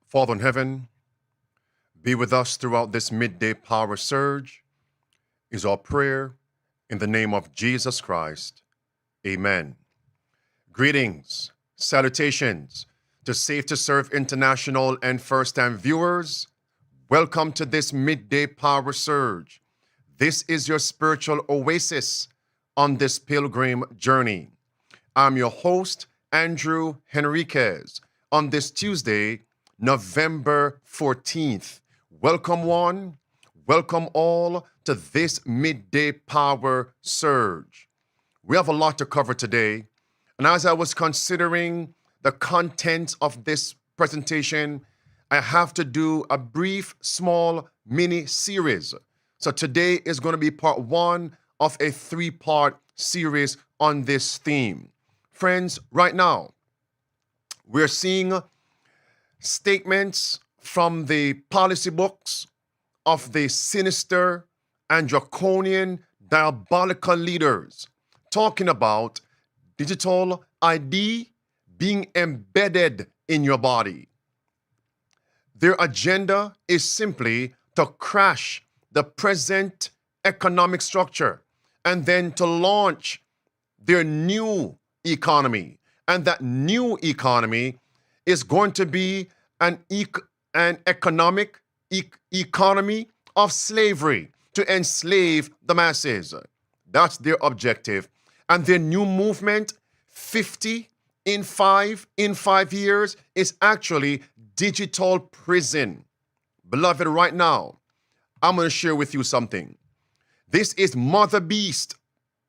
Father in heaven, be with us throughout this midday power surge is our prayer in the name of Jesus Christ. Amen. Greetings, salutations to Safe to Serve International and first-time viewers. Welcome to this midday power surge. This is your spiritual oasis on this pilgrim journey. I'm your host, Andrew Henriquez, on this Tuesday, November 14th. Welcome one, welcome all to this midday power surge. We have a lot to cover today, and as I was considering the content of this presentation, I have to do a brief, small mini series. So today is going to be part one of a three-part series on this theme. Friends, right now, we're seeing statements from the policy books of the sinister and draconian diabolical leaders talking about digital ID being embedded in your body. Their agenda is simply to crash the present economic structure and then to launch their new economy. And that new economy is going to be an economic economy of slavery to enslave the masses. That's their objective. And their new movement, 50 in 5 years, is actually digital prison. Beloved, right now, I'm going to share with you something. This is Mother Beast,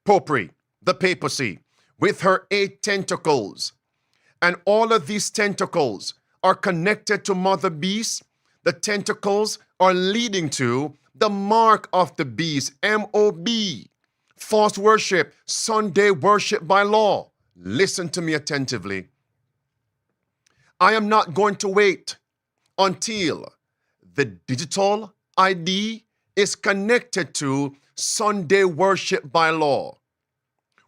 Popery, the papacy, with her 8 tentacles. And all of these tentacles are connected to Mother Beast. The tentacles are leading to the mark of the beast, M-O-B, false worship, Sunday worship by law. Listen to me attentively. I am not going to wait until the digital ID is connected to Sunday worship by law.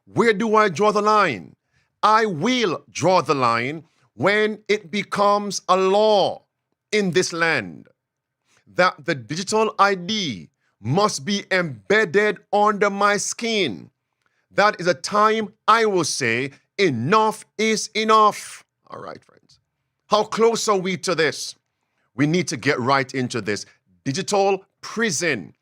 Where do I draw the line? I will draw the line when it becomes a law in this land that the digital ID must be embedded under my skin. That is a time I will say enough is enough. All right, friends. How close are we to this? We need to get right into this. Digital prison,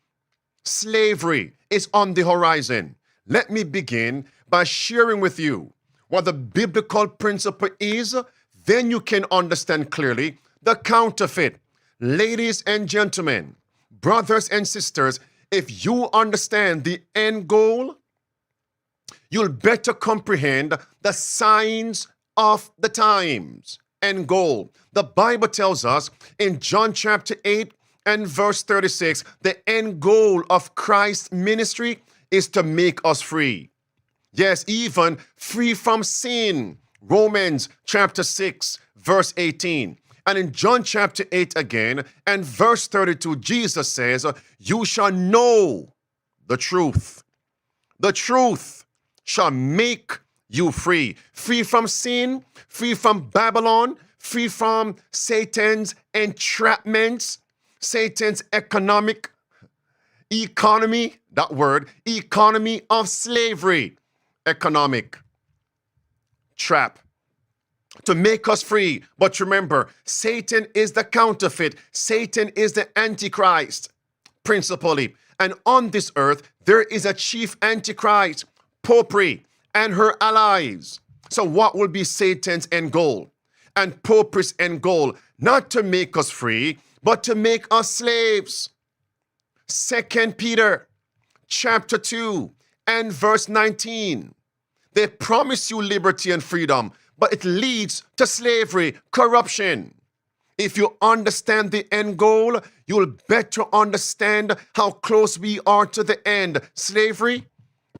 slavery is on the horizon. Let me begin by sharing with you what the biblical principle is, then you can understand clearly the counterfeit. Ladies and gentlemen, brothers and sisters, if you understand the end goal, you'll better comprehend the signs of the times. End goal. The Bible tells us in John chapter 8 and verse 36, the end goal of Christ's ministry is to make us free. Yes, even free from sin. Romans chapter 6, verse 18. And in John chapter 8 again, and verse 32, Jesus says, you shall know the truth. The truth shall make you free. Free from sin, free from Babylon, free from Satan's entrapments, Satan's economy, that word, economy of slavery. Economic trap to make us free. But remember, Satan is the counterfeit. Satan is the Antichrist, principally. And on this earth, there is a chief Antichrist, Popery, and her allies. So what will be Satan's end goal? And Popery's end goal? Not to make us free, but to make us slaves. 2 Peter chapter 2 and verse 19. They promise you liberty and freedom, but it leads to slavery, corruption. If you understand the end goal, you'll better understand how close we are to the end. Slavery,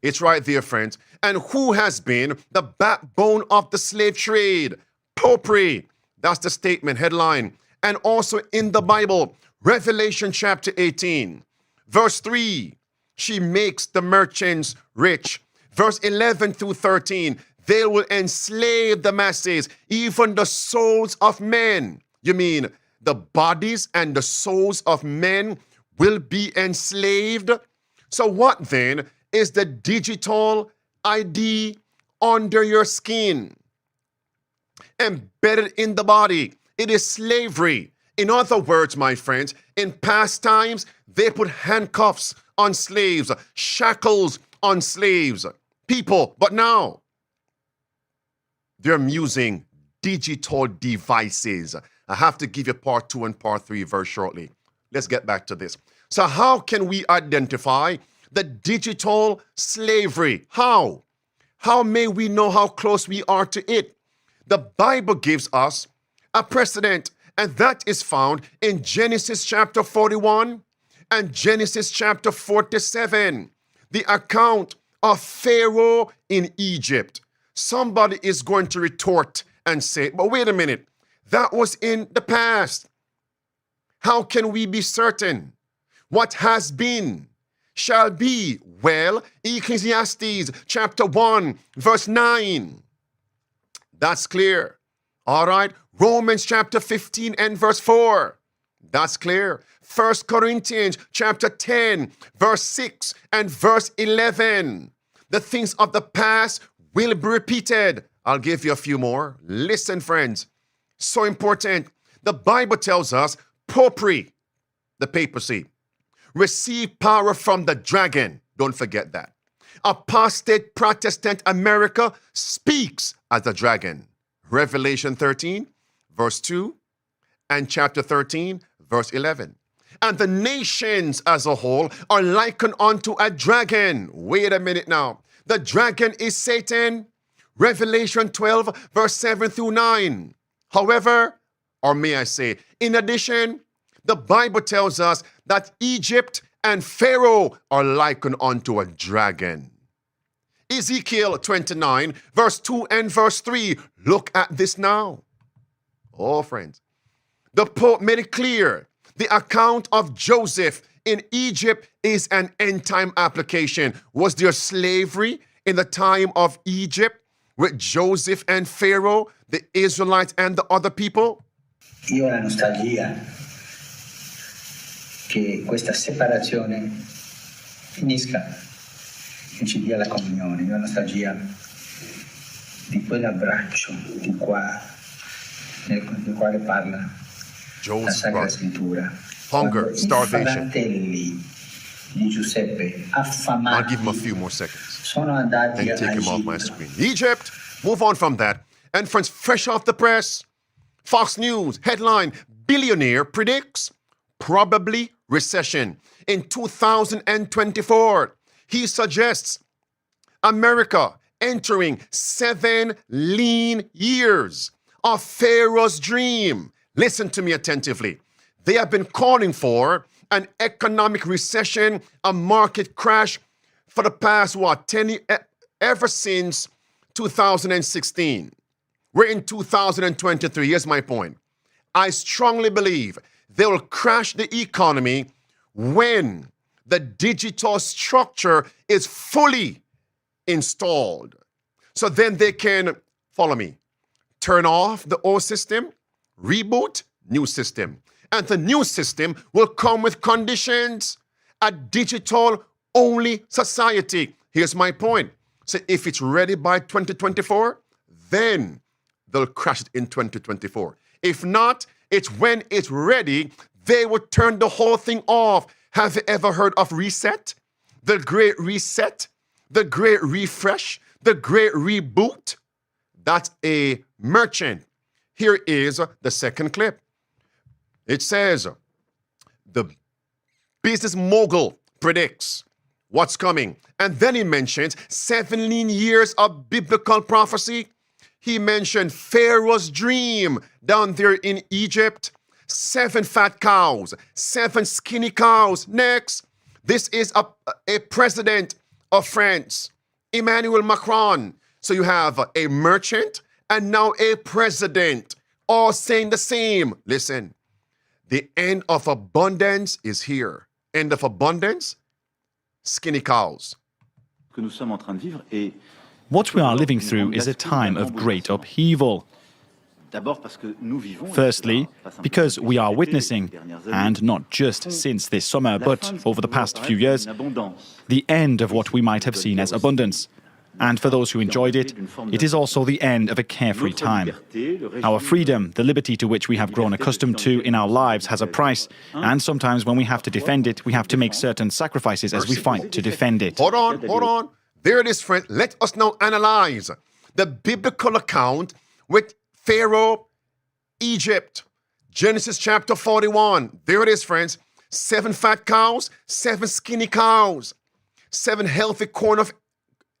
it's right there, friends. And who has been the backbone of the slave trade? Popery. That's the statement, headline. And also in the Bible, Revelation chapter 18, verse 3, she makes the merchants rich. Verse 11 through 13, they will enslave the masses, even the souls of men. You mean the bodies and the souls of men will be enslaved. So what then is the digital ID under your skin? Embedded in the body. It is slavery. In other words, my friends, in past times, they put handcuffs on slaves, shackles on slaves, people. But now, they're using digital devices. I have to give you part 2 and part 3 very shortly. Let's get back to this. So how can we identify the digital slavery? How? How may we know how close we are to it? The Bible gives us a precedent, and that is found in Genesis chapter 41 and Genesis chapter 47. The account of Pharaoh in Egypt. Somebody is going to retort and say, but wait a minute, that was in the past. How can we be certain? What has been shall be. Well, Ecclesiastes chapter 1, verse 9. That's clear. All right. Romans chapter 15 and verse 4. That's clear. 1 Corinthians chapter 10, verse 6 and verse 11. The things of the past will be repeated. I'll give you a few more. Listen, friends. So important. The Bible tells us popery, the papacy, receive power from the dragon. Don't forget that. Apostate Protestant America speaks as a dragon. Revelation 13, verse 2, and chapter 13, verse 11. And the nations as a whole are likened unto a dragon. Wait a minute now. The dragon is Satan. Revelation 12, verse 7 through 9. However, or may I say, in addition, the Bible tells us that Egypt and Pharaoh are likened unto a dragon. Ezekiel 29, verse 2 and verse 3. Look at this now. Oh, friends. The Pope made it clear. The account of Joseph in Egypt is an end-time application. Was there slavery in the time of Egypt with Joseph and Pharaoh, the Israelites and the other people? Io ho la nostalgia che questa separazione finisca e ci dia la comunione. Io ho la nostalgia di quell'abbraccio di qua, del quale parla la Sacra Scrittura. Hunger, starvation. Fratelli di Giuseppe, affamati, I'll give him a few more seconds sono andati and take him off my all'Egitto. screen. Egypt, move on from that. And friends, fresh off the press, Fox News headline, billionaire predicts probably recession in 2024. He suggests America entering 7 lean years of Pharaoh's dream. Listen to me attentively. They have been calling for an economic recession, a market crash for the past, ever since 2016. We're in 2023. Here's my point. I strongly believe they will crash the economy when the digital structure is fully installed. So then they can, follow me, turn off the old system, reboot, new system. And the new system will come with conditions, a digital-only society. Here's my point. So if it's ready by 2024, then they'll crash it in 2024. If not, it's when it's ready, they will turn the whole thing off. Have you ever heard of reset? The great reset? The great refresh? The great reboot? That's a merchant. Here is the second clip. It says, the business mogul predicts what's coming. And then he mentions 7 lean years of biblical prophecy. He mentioned Pharaoh's dream down there in Egypt. 7 fat cows, 7 skinny cows. Next, this is a president of France, Emmanuel Macron. So you have a merchant and now a president, all saying the same. Listen, the end of abundance is here. End of abundance, skinny cows. What we are living through is a time of great upheaval. Firstly, because we are witnessing, and not just since this summer, but over the past few years, the end of what we might have seen as abundance. And for those who enjoyed it, it is also the end of a carefree time. Our freedom, the liberty to which we have grown accustomed to in our lives, has a price, and sometimes when we have to defend it, we have to make certain sacrifices as we fight to defend it. Hold on. There it is, friend. Let us now analyze the biblical account with Pharaoh, Egypt, Genesis chapter 41. There it is, friends. 7 fat cows, 7 skinny cows, 7 healthy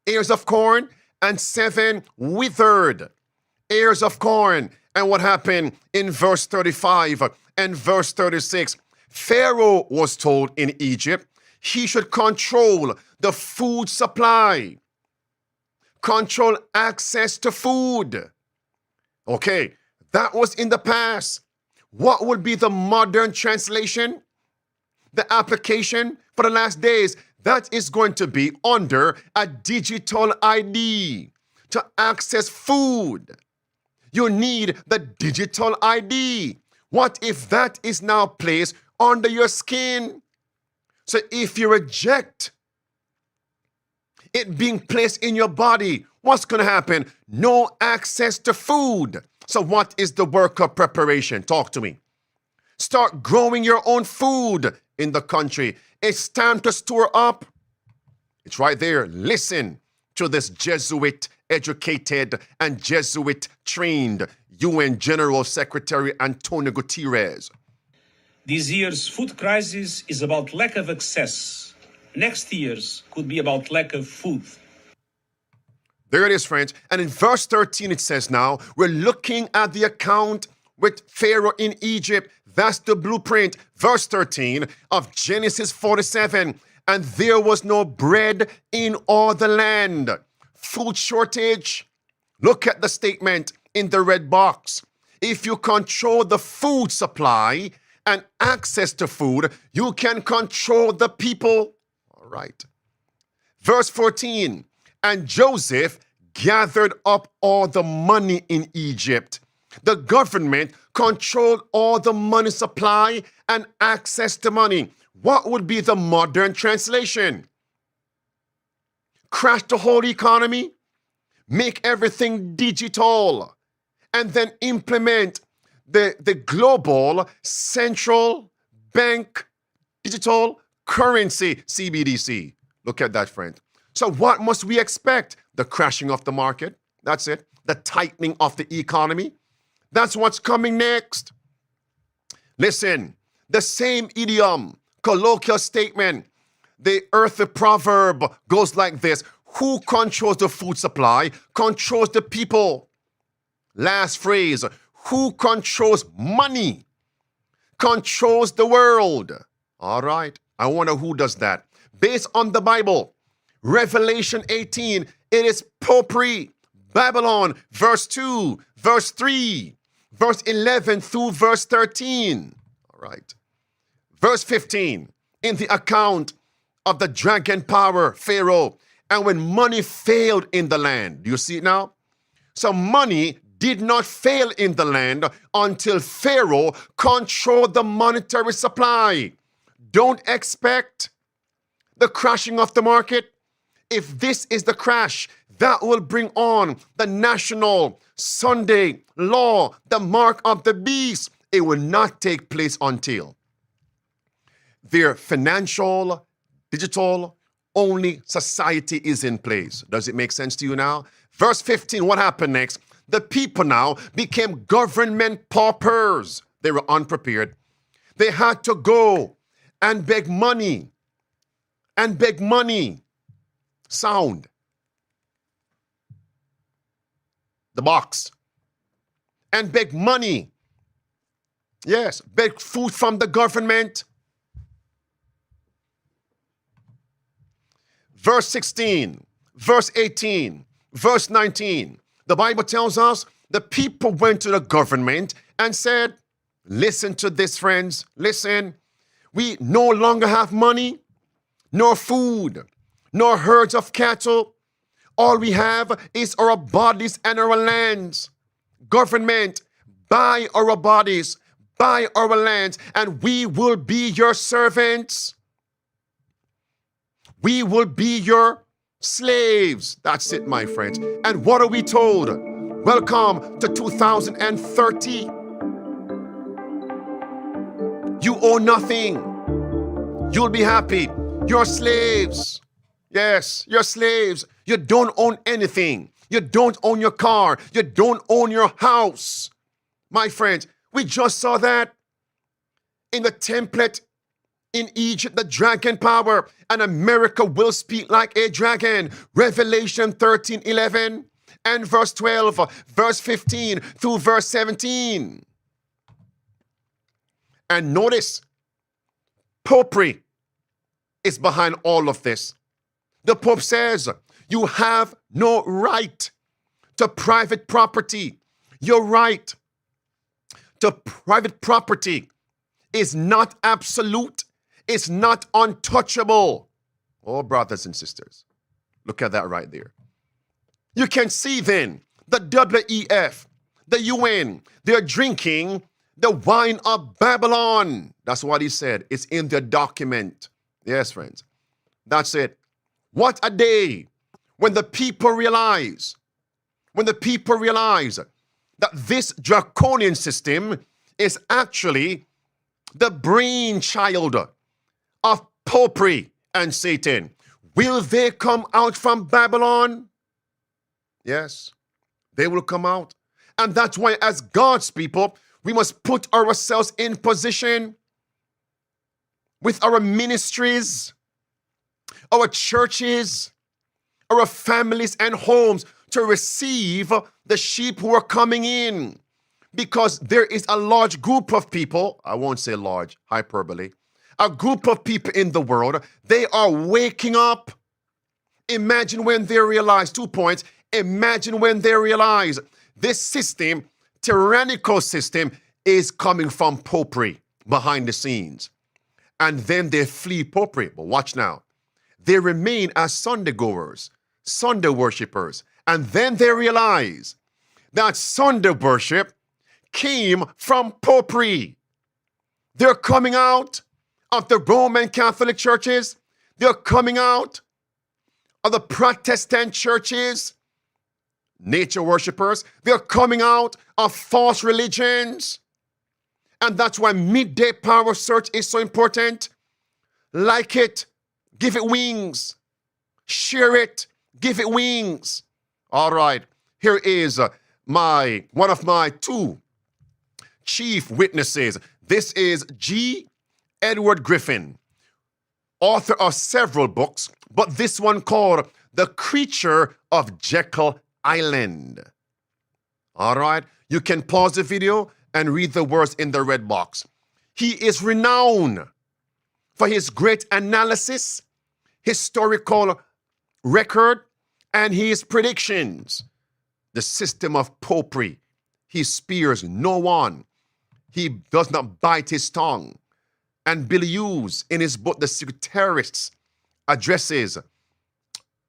ears of corn, and 7 withered ears of corn. And what happened in verse 35 and verse 36? Pharaoh was told in Egypt he should control the food supply, control access to food. Okay, that was in the past. What would be the modern translation? The application for the last days, that is going to be under a digital ID. To access food, you need the digital ID. What if that is now placed under your skin? So if you reject it being placed in your body, what's going to happen? No access to food. So what is the work of preparation? Talk to me. Start growing your own food in the country. It's time to store up. It's right there. Listen to this Jesuit-educated and Jesuit-trained UN General Secretary Antonio Guterres. This year's food crisis is about lack of access. Next year's could be about lack of food. There it is, friends. And in verse 13, it says now, we're looking at the account with Pharaoh in Egypt. That's the blueprint. Verse 13 of Genesis 47. And there was no bread in all the land. Food shortage. Look at the statement in the red box. If you control the food supply and access to food, you can control the people. All right. Verse 14. And Joseph gathered up all the money in Egypt. The government controlled all the money supply and access to money. What would be the modern translation? Crash the whole economy, make everything digital, and then implement the global central bank digital currency, CBDC. Look at that, friend. So what must we expect? The crashing of the market. That's it. The tightening of the economy. That's what's coming next. Listen, the same idiom, colloquial statement, the earthly proverb goes like this. Who controls the food supply? Controls the people. Last phrase. Who controls money? Controls the world. All right. I wonder who does that. Based on the Bible, Revelation 18, it is potpourri. Babylon, verse 2, verse 3, verse 11 through verse 13. All right. Verse 15, in the account of the dragon power, Pharaoh, and when money failed in the land. Do you see it now? So money did not fail in the land until Pharaoh controlled the monetary supply. Don't expect the crashing of the market. If this is the crash, that will bring on the national Sunday law, the mark of the beast. It will not take place until their financial, digital only society is in place. Does it make sense to you now? Verse 15, what happened next? The people now became government paupers. They were unprepared. They had to go and beg money. And beg money. Sound. The box. And beg money. Yes, beg food from the government. Verse 16, verse 18, verse 19. The Bible tells us the people went to the government and said, listen to this, friends. Listen, we no longer have money, nor food, nor herds of cattle. All we have is our bodies and our lands. Government, buy our bodies, buy our lands, and we will be your servants. We will be your slaves. That's it, my friends. And what are we told? Welcome to 2030. You owe nothing. You'll be happy. You're slaves. Yes, you're slaves. You don't own anything. You don't own your car. You don't own your house. My friends, we just saw that in the template in Egypt, the dragon power, and America will speak like a dragon. Revelation 13:11 and verse 12, verse 15 through verse 17. And notice, popery is behind all of this. The Pope says, you have no right to private property. Your right to private property is not absolute. It's not untouchable. Oh, brothers and sisters, look at that right there. You can see then the WEF, the UN, they're drinking the wine of Babylon. That's what he said. It's in the document. Yes, friends. That's it. What a day when the people realize that this draconian system is actually the brainchild of popery and Satan. Will they come out from Babylon? Yes, they will come out. And that's why, as God's people, we must put ourselves in position with our ministries, our churches, our families and homes to receive the sheep who are coming in. Because there is a large group of people, I won't say large, hyperbole, a group of people in the world, they are waking up. Imagine when they realize, 2 points, imagine when they realize this system, tyrannical system, is coming from popery behind the scenes. And then they flee popery. But watch now. They remain as Sunday goers, Sunday worshipers. And then they realize that Sunday worship came from popery. They're coming out of the Roman Catholic churches. They're coming out of the Protestant churches, nature worshipers. They're coming out of false religions. And that's why midday power search is so important. Like it, give it wings. Share it, give it wings. All right, here is one of my 2 chief witnesses. This is G. Edward Griffin, author of several books, but this one called The Creature of Jekyll Island. All right, you can pause the video and read the words in the red box. He is renowned for his great analysis, historical record, and his predictions. The system of popery. He spares no one. He does not bite his tongue. And Bill Hughes, in his book, The Secret Terrorists, addresses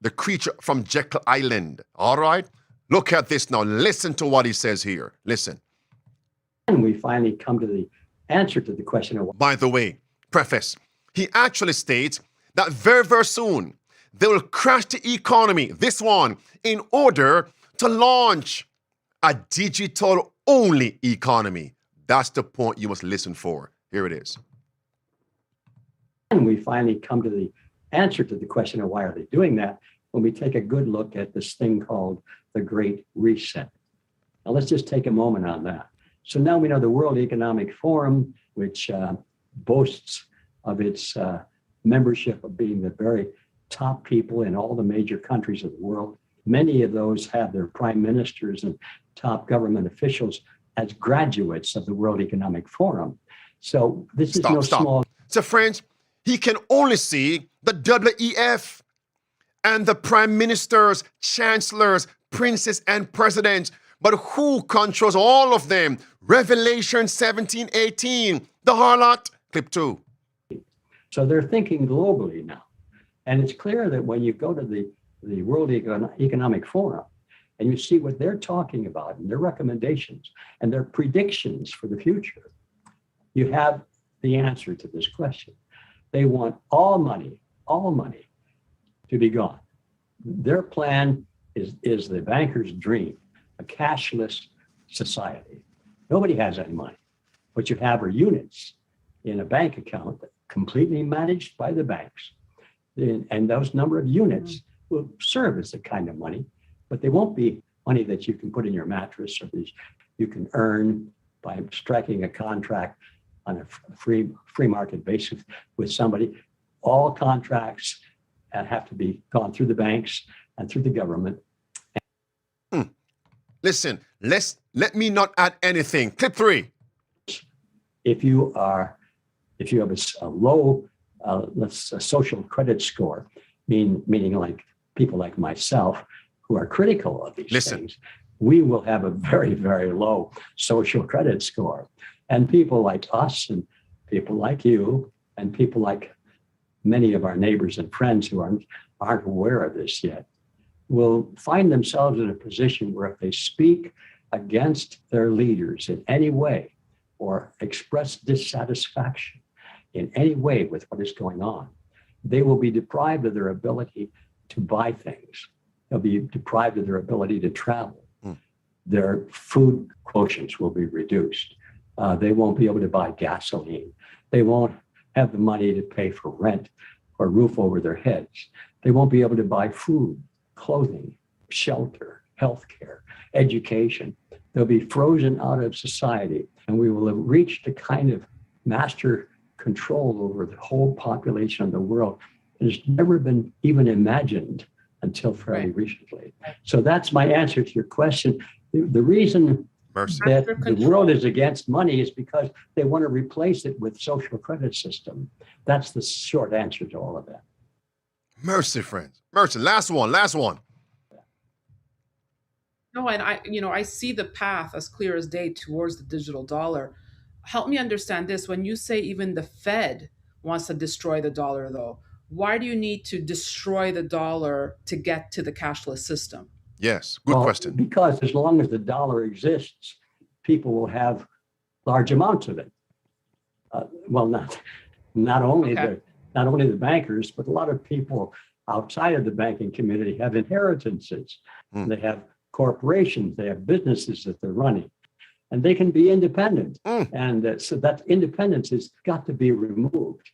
the creature from Jekyll Island. All right? Look at this now. Listen to what he says here. Listen. And we finally come to the answer to the question of... By the way, preface, he actually states that very, very soon, they will crash the economy, this one, in order to launch a digital-only economy. That's the point you must listen for. Here it is. And we finally come to the answer to the question of why are they doing that when we take a good look at this thing called the Great Reset. Now, let's just take a moment on that. So now we know the World Economic Forum, which boasts of its membership of being the very top people in all the major countries of the world. Many of those have their prime ministers and top government officials as graduates of the World Economic Forum. So this is no small... So friends, he can only see the WEF and the prime ministers, chancellors, princes, and presidents. But who controls all of them? Revelation 17:18, the harlot, clip 2. So they're thinking globally now. And it's clear that when you go to the World Economic Forum and you see what they're talking about and their recommendations and their predictions for the future, you have the answer to this question. They want all money to be gone. Their plan is the banker's dream, a cashless society. Nobody has any money. What you have are units in a bank account completely managed by the banks. And those number of units will serve as a kind of money, but they won't be money that you can put in your mattress or you can earn by striking a contract on a free market basis with somebody. All contracts have to be gone through the banks and through the government. Listen, let me not add anything. Clip 3. If you have a low social credit score, meaning like people like myself who are critical of these things, we will have a very, very low social credit score. And people like us and people like you and people like many of our neighbors and friends who aren't aware of this yet will find themselves in a position where if they speak against their leaders in any way or express dissatisfaction in any way with what is going on, they will be deprived of their ability to buy things. They'll be deprived of their ability to travel. Their food quotients will be reduced. They won't be able to buy gasoline. They won't have the money to pay for rent or roof over their heads. They won't be able to buy food, clothing, shelter, healthcare, education. They'll be frozen out of society, and we will have reached a kind of master control over the whole population of the world that has never been even imagined until fairly recently. So that's my answer to your question. The reason that the world is against money is because they want to replace it with social credit system. That's the short answer to all of that. Mercy, friends. Mercy. Last one. No, and I see the path as clear as day towards the digital dollar. Help me understand this. When you say even the Fed wants to destroy the dollar, though, why do you need to destroy the dollar to get to the cashless system? Yes, good question. Because as long as the dollar exists, people will have large amounts of it. Not only the bankers, but a lot of people outside of the banking community have inheritances. They have corporations, they have businesses that they're running, and they can be independent. And so that independence has got to be removed.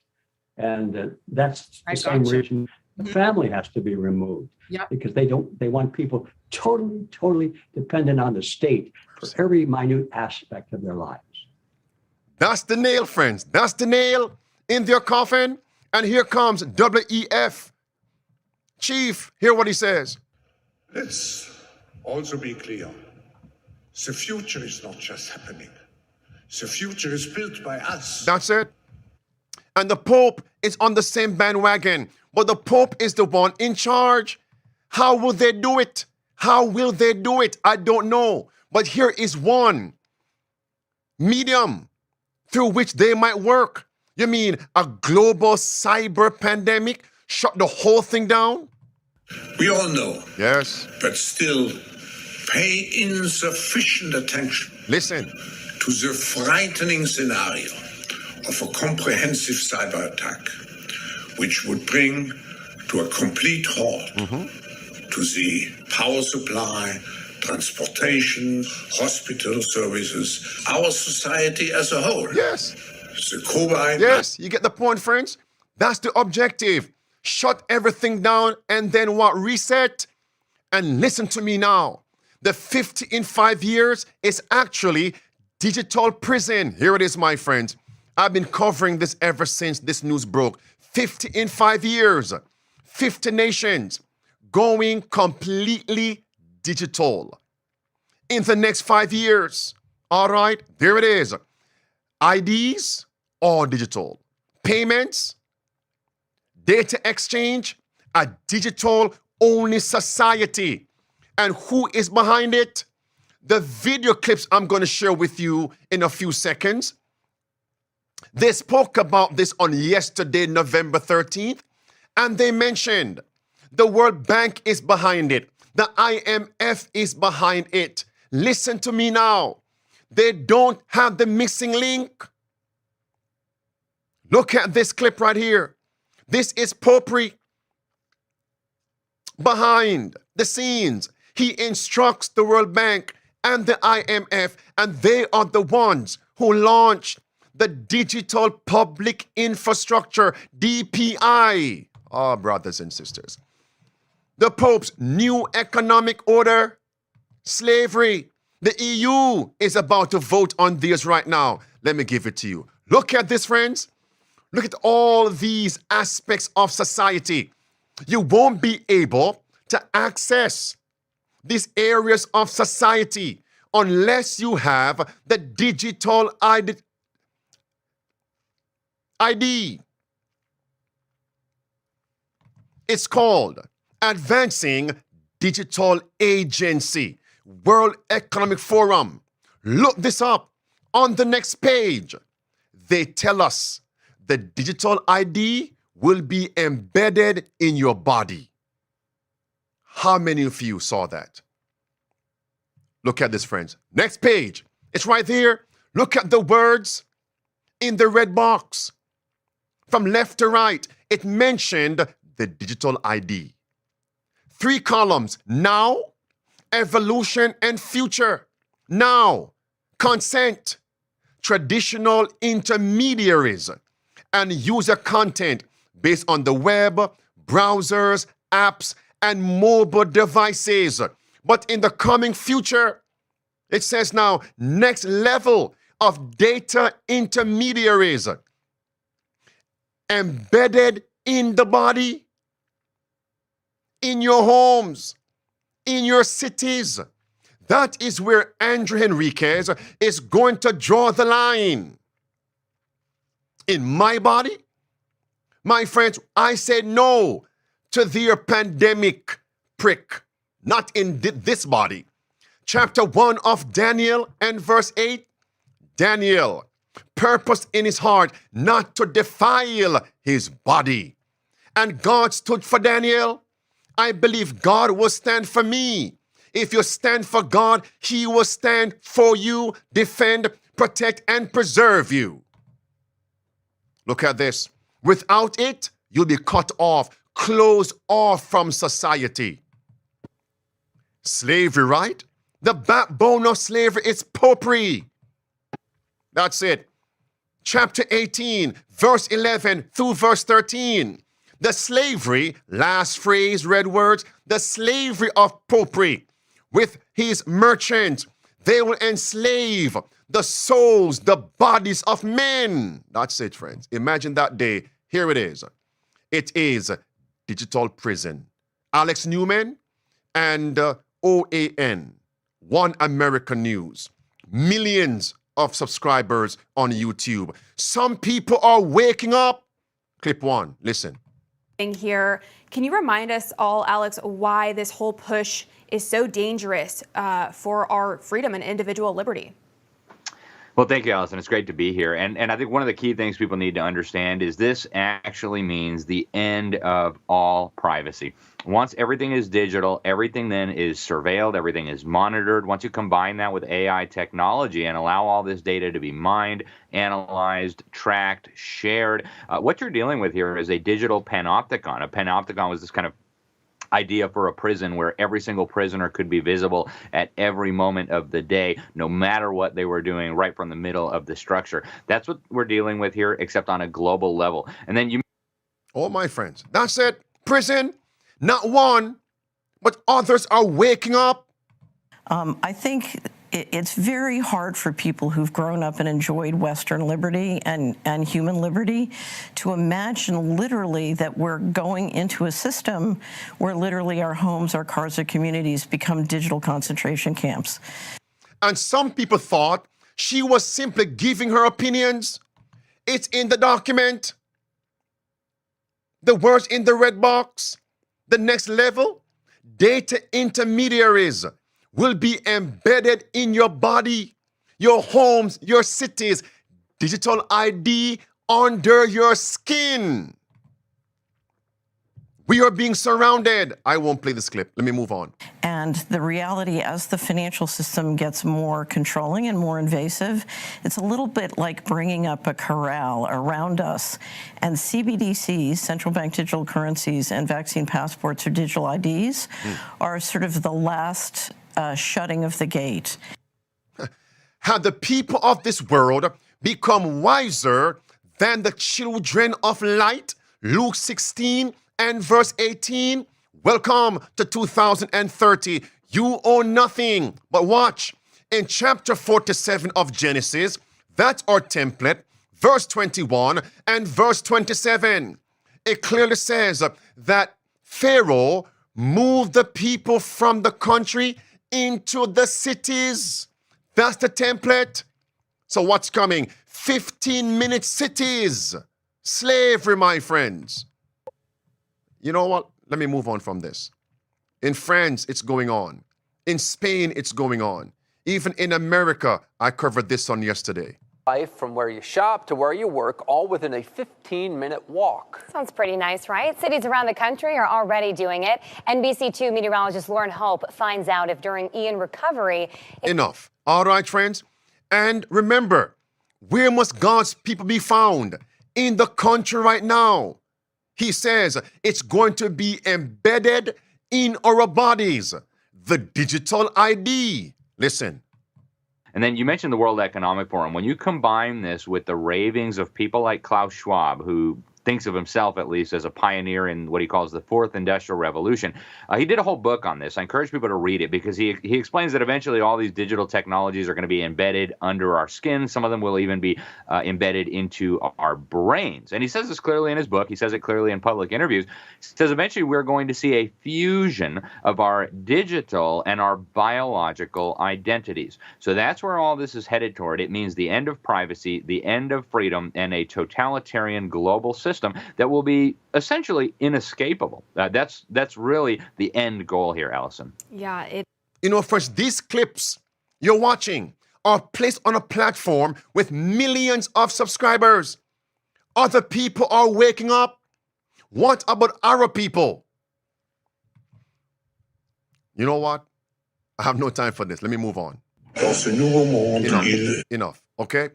And that's the same reason the family has to be removed. Because they want people totally dependent on the state for every minute aspect of their lives. That's the nail, friends. That's the nail in their coffin. And here comes WEF. Chief, hear what he says. Let's also be clear. The future is not just happening. The future is built by us. That's it. And the Pope is on the same bandwagon. But the Pope is the one in charge. How will they do it? I don't know. But here is one medium through which they might work. You mean a global cyber pandemic shut the whole thing down? We all know. Yes. But still pay insufficient attention. Listen. To the frightening scenario of a comprehensive cyber attack, which would bring to a complete halt to the power supply, transportation, hospital services, our society as a whole. Yes. The COVID. Yes, you get the point, friends. That's the objective. Shut everything down and then what? Reset. And listen to me now. The 50 in 5 years is actually digital prison. Here it is, my friends. I've been covering this ever since this news broke. 50 in 5 years. 50 nations going completely digital. In the next 5 years, all right, there it is. IDs, all digital. Payments, data exchange, a digital-only society. And who is behind it? The video clips I'm going to share with you in a few seconds. They spoke about this on yesterday, November 13th, and they mentioned the World Bank is behind it. The IMF is behind it. Listen to me now. They don't have the missing link. Look at this clip right here. This is Popri behind the scenes. He instructs the World Bank and the IMF, and they are the ones who launched the Digital Public Infrastructure, DPI. Oh, brothers and sisters. The Pope's new economic order, slavery. The EU is about to vote on this right now. Let me give it to you. Look at this, friends. Look at all these aspects of society. You won't be able to access these areas of society unless you have the digital ID. It's called Advancing Digital Agency, World Economic Forum. Look this up on the next page. They tell us the digital ID will be embedded in your body. How many of you saw that? Look at this, friends. Next page. It's right there. Look at the words in the red box. From left to right, it mentioned the digital ID. 3 columns. Now, evolution and future. Now, consent, traditional intermediaries, and user content based on the web, browsers, apps, and mobile devices. But in the coming future, it says now, next level of data intermediaries embedded in the body, in your homes, in your cities. That is where Andrew Henriquez is going to draw the line. In my body, my friends, I said no to their pandemic prick. Not in this body. Chapter 1 of Daniel and verse 8. Daniel purposed in his heart not to defile his body. And God stood for Daniel. I believe God will stand for me. If you stand for God, he will stand for you, defend, protect, and preserve you. Look at this. Without it, you'll be cut off, closed off from society. Slavery, right? The backbone of slavery is popery. That's it. Chapter 18, verse 11 through verse 13. The slavery, last phrase, red words, the slavery of popery. With his merchants, they will enslave the souls, the bodies of men. That's it, friends. Imagine that day. Here it is. It is digital prison. Alex Newman and OAN, One American News. Millions of subscribers on YouTube. Some people are waking up. Clip 1, listen. Here, can you remind us all, Alex, why this whole push is so dangerous for our freedom and individual liberty? Well, thank you, Allison. It's great to be here. And I think one of the key things people need to understand is this actually means the end of all privacy. Once everything is digital, everything then is surveilled, everything is monitored. Once you combine that with AI technology and allow all this data to be mined, analyzed, tracked, shared, what you're dealing with here is a digital panopticon. A panopticon was this kind of idea for a prison where every single prisoner could be visible at every moment of the day, no matter what they were doing, right from the middle of the structure. That's what we're dealing with here, except on a global level. And then you... Oh, my friends, that's it. Prison, not one, but others are waking up. I think it's very hard for people who've grown up and enjoyed Western liberty and human liberty to imagine literally that we're going into a system where literally our homes, our cars, our communities become digital concentration camps. And some people thought she was simply giving her opinions. It's in the document. The words in the red box. The next level, data intermediaries will be embedded in your body, your homes, your cities. Digital ID under your skin. We are being surrounded. I won't play this clip. Let me move on. And the reality, as the financial system gets more controlling and more invasive, it's a little bit like bringing up a corral around us. And CBDCs, central bank digital currencies, and vaccine passports or digital IDs are sort of the last shutting of the gate. Have the people of this world become wiser than the children of light? Luke 16 and verse 18. Welcome to 2030. You own nothing. But watch. In chapter 47 of Genesis, that's our template, verse 21 and verse 27. It clearly says that Pharaoh moved the people from the country into the cities. That's the template. So what's coming? 15-minute cities. Slavery, my friends. You know what? Let me move on from this. In France, it's going on. In Spain, it's going on. Even in America, I covered this on yesterday. Life from where you shop to where you work, all within a 15-minute walk. Sounds pretty nice, right? Cities around the country are already doing it. NBC2 meteorologist Lauren Hope finds out if during Ian recovery... Enough. All right, friends? And remember, where must God's people be found? In the country right now. He says it's going to be embedded in our bodies. The digital ID. Listen. And then you mentioned the World Economic Forum. When you combine this with the ravings of people like Klaus Schwab, who thinks of himself at least as a pioneer in what he calls the fourth industrial revolution. He did a whole book on this. I encourage people to read it because he explains that eventually all these digital technologies are going to be embedded under our skin. Some of them will even be embedded into our brains. And he says this clearly in his book. He says it clearly in public interviews. He says eventually we're going to see a fusion of our digital and our biological identities. So that's where all this is headed toward. It means the end of privacy, the end of freedom, and a totalitarian global system that will be essentially inescapable. That's really the end goal here, Allison. Yeah. You know, first, these clips you're watching are placed on a platform with millions of subscribers. Other people are waking up. What about our people? You know what? I have no time for this. Let me move on. Enough. Okay?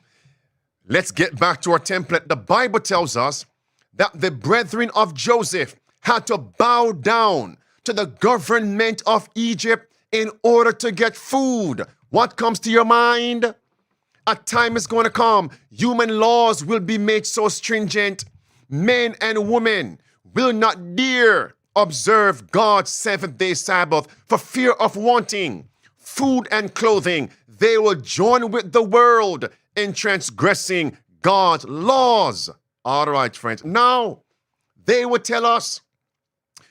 Let's get back to our template. The Bible tells us that the brethren of Joseph had to bow down to the government of Egypt in order to get food. What comes to your mind? A time is going to come. Human laws will be made so stringent. Men and women will not dare observe God's seventh-day Sabbath for fear of wanting food and clothing. They will join with the world in transgressing God's laws. All right, friends. Now, they will tell us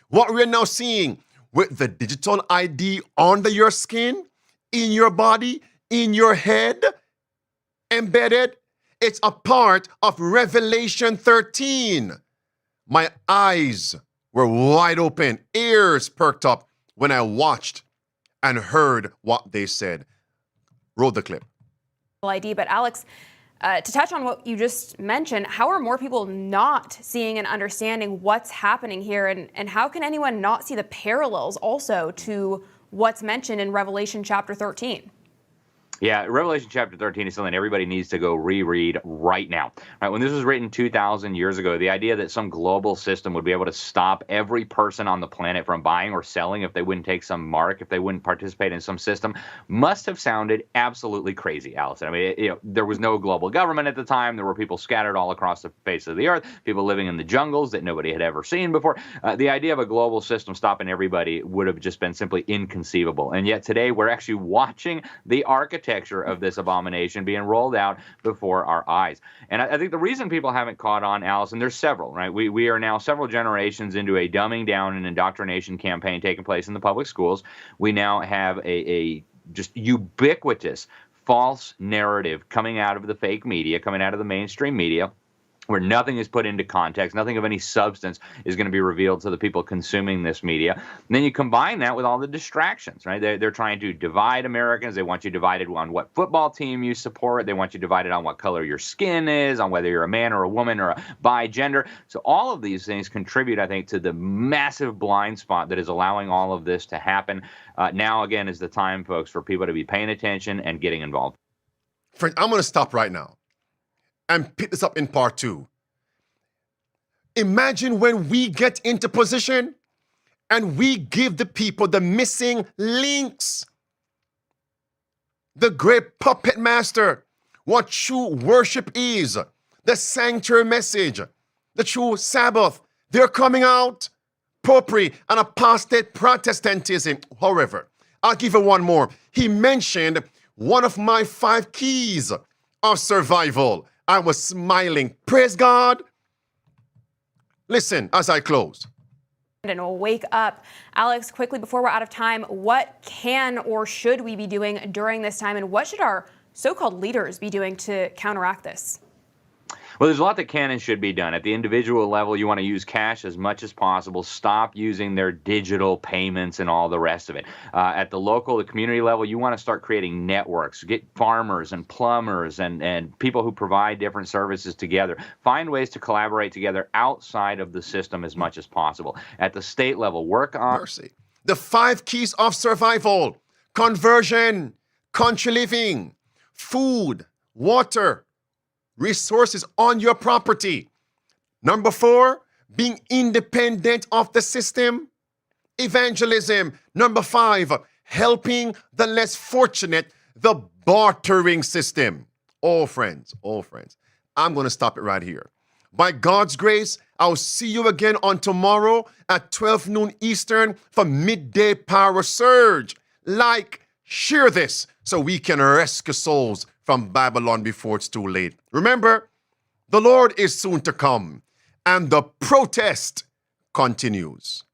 what we're now seeing with the digital ID under your skin, in your body, in your head, embedded. It's a part of Revelation 13. My eyes were wide open, ears perked up when I watched and heard what they said. Roll the clip. ID, but Alex, to touch on what you just mentioned, how are more people not seeing and understanding what's happening here, and how can anyone not see the parallels also to what's mentioned in Revelation chapter 13? Yeah, Revelation chapter 13 is something everybody needs to go reread right now. Right, when this was written 2,000 years ago, the idea that some global system would be able to stop every person on the planet from buying or selling if they wouldn't take some mark, if they wouldn't participate in some system, must have sounded absolutely crazy, Allison. I mean, there was no global government at the time. There were people scattered all across the face of the earth, people living in the jungles that nobody had ever seen before. The idea of a global system stopping everybody would have just been simply inconceivable. And yet today we're actually watching the architecture of this abomination being rolled out before our eyes. And I think the reason people haven't caught on, Allison, there's several, right? We are now several generations into a dumbing down and indoctrination campaign taking place in the public schools. We now have a just ubiquitous false narrative coming out of the fake media, coming out of the mainstream media, where nothing is put into context, nothing of any substance is going to be revealed to the people consuming this media. And then you combine that with all the distractions, right? They're trying to divide Americans. They want you divided on what football team you support. They want you divided on what color your skin is, on whether you're a man or a woman or a bi-gender. So all of these things contribute, I think, to the massive blind spot that is allowing all of this to happen. Now, again, is the time, folks, for people to be paying attention and getting involved. Friend, I'm going to stop right now and pick this up in part 2. Imagine when we get into position and we give the people the missing links. The great puppet master, what true worship is, the sanctuary message, the true Sabbath. They're coming out. Popery and apostate Protestantism. However, I'll give you one more. He mentioned one of my 5 keys of survival. I was smiling. Praise God. Listen as I close. And we'll wake up. Alex, quickly before we're out of time, what can or should we be doing during this time, and what should our so-called leaders be doing to counteract this? Well, there's a lot that can and should be done. At the individual level, you want to use cash as much as possible. Stop using their digital payments and all the rest of it. At the local, the community level, you want to start creating networks. Get farmers and plumbers and people who provide different services together. Find ways to collaborate together outside of the system as much as possible. At the state level, work on... Mercy. The 5 keys of survival: conversion, country living, food, water, resources on your property. Number 4, being independent of the system. Evangelism. Number 5, helping the less fortunate, the bartering system. Oh, friends, I'm going to stop it right here. By God's grace, I'll see you again on tomorrow at 12 noon Eastern for Midday Power Surge. Like, share this so we can rescue souls from Babylon before it's too late. Remember, the Lord is soon to come, and the protest continues.